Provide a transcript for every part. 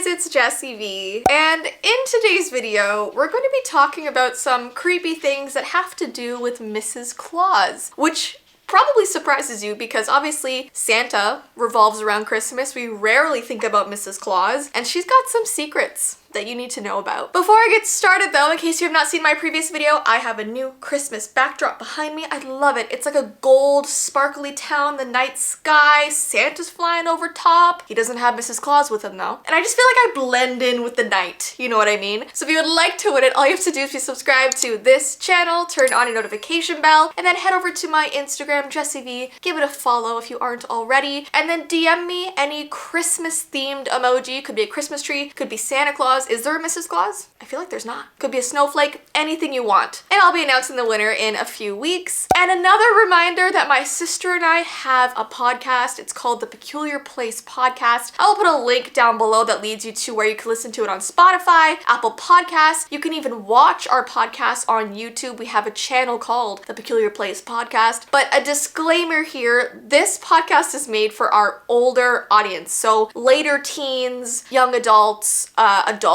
it's Jessii Vee, and in today's video, we're going to be talking about some creepy things that have to do with Mrs. Claus, which probably surprises you because obviously Santa revolves around Christmas. We rarely think about Mrs. Claus, and she's got some secrets that you need to know about. Before I get started though, in case you have not seen my previous video, I have a new Christmas backdrop behind me. I love it. It's like a gold sparkly town, the night sky, Santa's flying over top. He doesn't have Mrs. Claus with him though. And I just feel like I blend in with the night, you know what I mean? So if you would like to win it, all you have to do is be subscribed to this channel, turn on a notification bell, and then head over to my Instagram, Jessii Vee, give it a follow if you aren't already, and then DM me any Christmas themed emoji. Could be a Christmas tree, could be Santa Claus. Is there a Mrs. Claus? I feel like there's not. Could be a snowflake, anything you want. And I'll be announcing the winner in a few weeks. And another reminder that my sister and I have a podcast. It's called The Peculiar Place Podcast. I'll put a link down below that leads you to where you can listen to it on Spotify, Apple Podcasts. You can even watch our podcast on YouTube. We have a channel called The Peculiar Place Podcast. But a disclaimer here, this podcast is made for our older audience. So later teens, young adults, adults.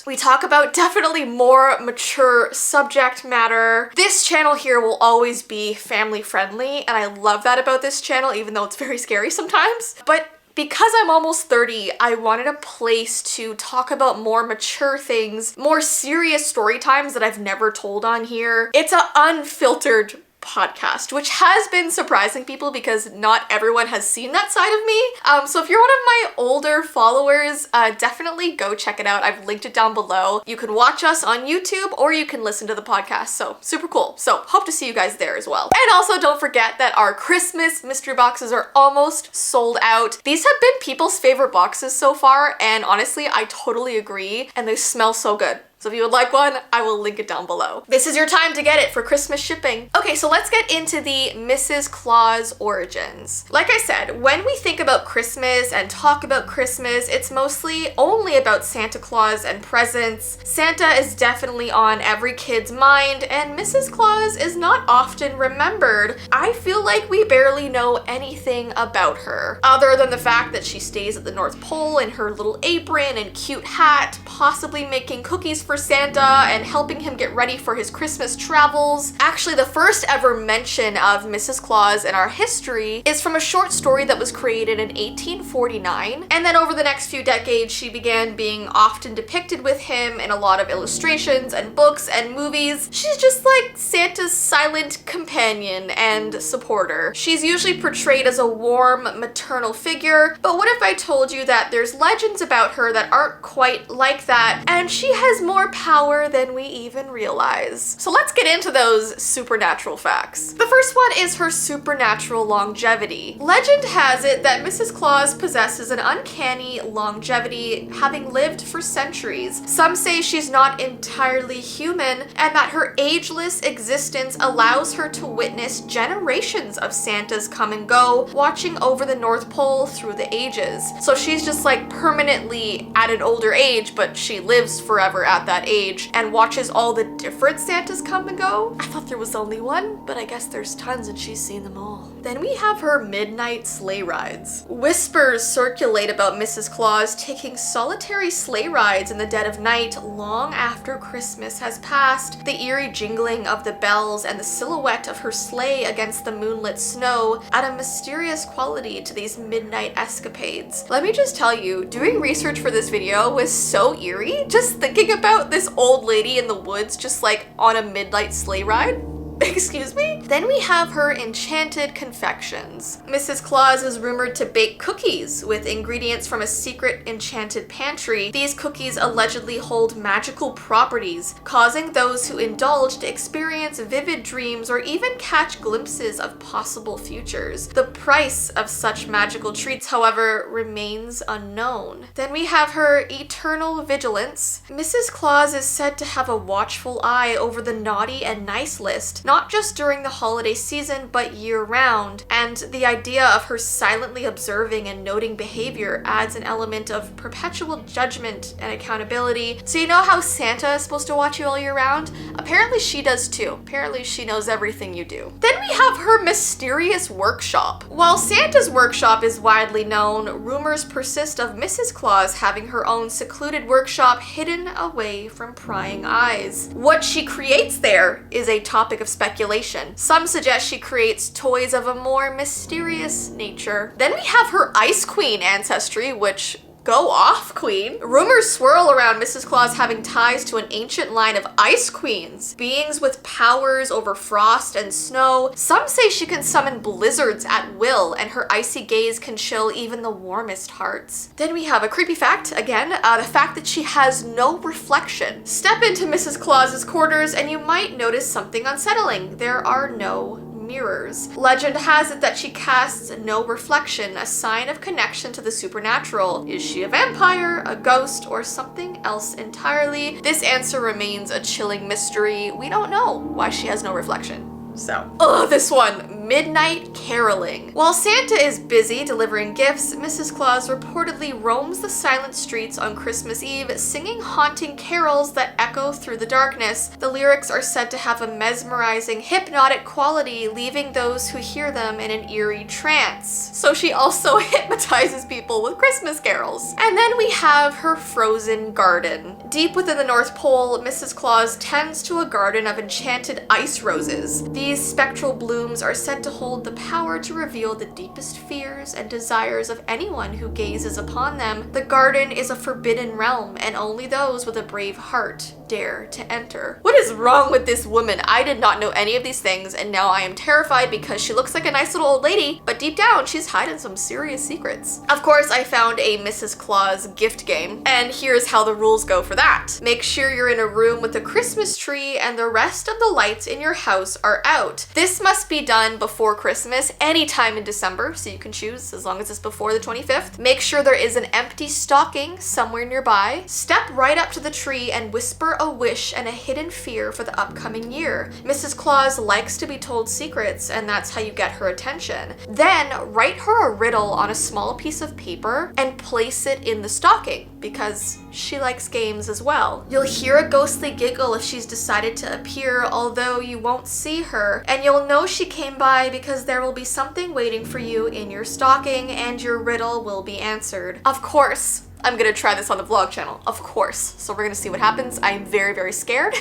We talk about definitely more mature subject matter. This channel here will always be family friendly, and I love that about this channel, even though it's very scary sometimes. But because I'm almost 30, I wanted a place to talk about more mature things, more serious story times that I've never told on here. It's an unfiltered podcast, which has been surprising people because not everyone has seen that side of me. So if you're one of my older followers, definitely go check it out. I've linked it down below. You can watch us on YouTube or you can listen to the podcast. So super cool. So hope to see you guys there as well. And also don't forget that our Christmas mystery boxes are almost sold out. These have been people's favorite boxes so far, and honestly, I totally agree, and they smell so good. So if you would like one, I will link it down below. This is your time to get it for Christmas shipping. Okay, so let's get into the Mrs. Claus origins. Like I said, when we think about Christmas and talk about Christmas, it's mostly only about Santa Claus and presents. Santa is definitely on every kid's mind, and Mrs. Claus is not often remembered. I feel like we barely know anything about her, other than the fact that she stays at the North Pole in her little apron and cute hat, possibly making cookies for Santa and helping him get ready for his Christmas travels. Actually, the first ever mention of Mrs. Claus in our history is from a short story that was created in 1849. And then over the next few decades, she began being often depicted with him in a lot of illustrations and books and movies. She's just like Santa's silent companion and supporter. She's usually portrayed as a warm maternal figure, but what if I told you that there's legends about her that aren't quite like that, and she has more power than we even realize. So let's get into those supernatural facts. The first one is her supernatural longevity. Legend has it that Mrs. Claus possesses an uncanny longevity, having lived for centuries. Some say she's not entirely human and that her ageless existence allows her to witness generations of Santas come and go, watching over the North Pole through the ages. So she's just like permanently at an older age, but she lives forever at that age and watches all the different Santas come and go. I thought there was only one, but I guess there's tons and she's seen them all. Then we have her midnight sleigh rides. Whispers circulate about Mrs. Claus taking solitary sleigh rides in the dead of night long after Christmas has passed. The eerie jingling of the bells and the silhouette of her sleigh against the moonlit snow add a mysterious quality to these midnight escapades. Let me just tell you, doing research for this video was so eerie. Just thinking about this old lady in the woods just like on a midnight sleigh ride. Excuse me? Then we have her enchanted confections. Mrs. Claus is rumored to bake cookies with ingredients from a secret enchanted pantry. These cookies allegedly hold magical properties, causing those who indulge to experience vivid dreams or even catch glimpses of possible futures. The price of such magical treats, however, remains unknown. Then we have her eternal vigilance. Mrs. Claus is said to have a watchful eye over the naughty and nice list, not just during the holiday season, but year-round. And the idea of her silently observing and noting behavior adds an element of perpetual judgment and accountability. So you know how Santa is supposed to watch you all year round? Apparently she does too. Apparently she knows everything you do. Then we have her mysterious workshop. While Santa's workshop is widely known, rumors persist of Mrs. Claus having her own secluded workshop hidden away from prying eyes. What she creates there is a topic of speculation. Some suggest she creates toys of a more mysterious nature. Then we have her Ice Queen ancestry, which go off, queen. Rumors swirl around Mrs. Claus having ties to an ancient line of ice queens, beings with powers over frost and snow. Some say she can summon blizzards at will, and her icy gaze can chill even the warmest hearts. Then we have a creepy fact, again, the fact that she has no reflection. Step into Mrs. Claus's quarters and you might notice something unsettling. There are no mirrors. Legend has it that she casts no reflection, a sign of connection to the supernatural. Is she a vampire, a ghost, or something else entirely? This answer remains a chilling mystery. We don't know why she has no reflection. So, this one, midnight caroling. While Santa is busy delivering gifts, Mrs. Claus reportedly roams the silent streets on Christmas Eve, singing haunting carols that echo through the darkness. The lyrics are said to have a mesmerizing, hypnotic quality, leaving those who hear them in an eerie trance. So she also hypnotizes people with Christmas carols. And then we have her frozen garden. Deep within the North Pole, Mrs. Claus tends to a garden of enchanted ice roses. These spectral blooms are said to hold the power to reveal the deepest fears and desires of anyone who gazes upon them. The garden is a forbidden realm, and only those with a brave heart dare to enter. What is wrong with this woman? I did not know any of these things, and now I am terrified because she looks like a nice little old lady, but deep down she's hiding some serious secrets. Of course, I found a Mrs. Claus gift game, and here's how the rules go for that. Make sure you're in a room with a Christmas tree and the rest of the lights in your house are out. This must be done before Christmas, anytime in December, so you can choose as long as it's before the 25th. Make sure there is an empty stocking somewhere nearby. Step right up to the tree and whisper a wish and a hidden fear for the upcoming year. Mrs. Claus likes to be told secrets, and that's how you get her attention. Then write her a riddle on a small piece of paper and place it in the stocking, because she likes games as well. You'll hear a ghostly giggle if she's decided to appear, although you won't see her, and you'll know she came by because there will be something waiting for you in your stocking and your riddle will be answered. Of course, I'm gonna try this on the vlog channel, of course. So we're gonna see what happens. I'm very, very scared.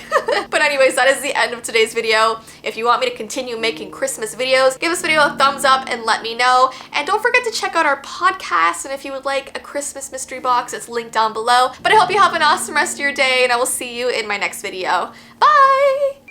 But anyways, that is the end of today's video. If you want me to continue making Christmas videos, give this video a thumbs up and let me know. And don't forget to check out our podcast. And if you would like a Christmas mystery box, it's linked down below. But I hope you have an awesome rest of your day, and I will see you in my next video. Bye!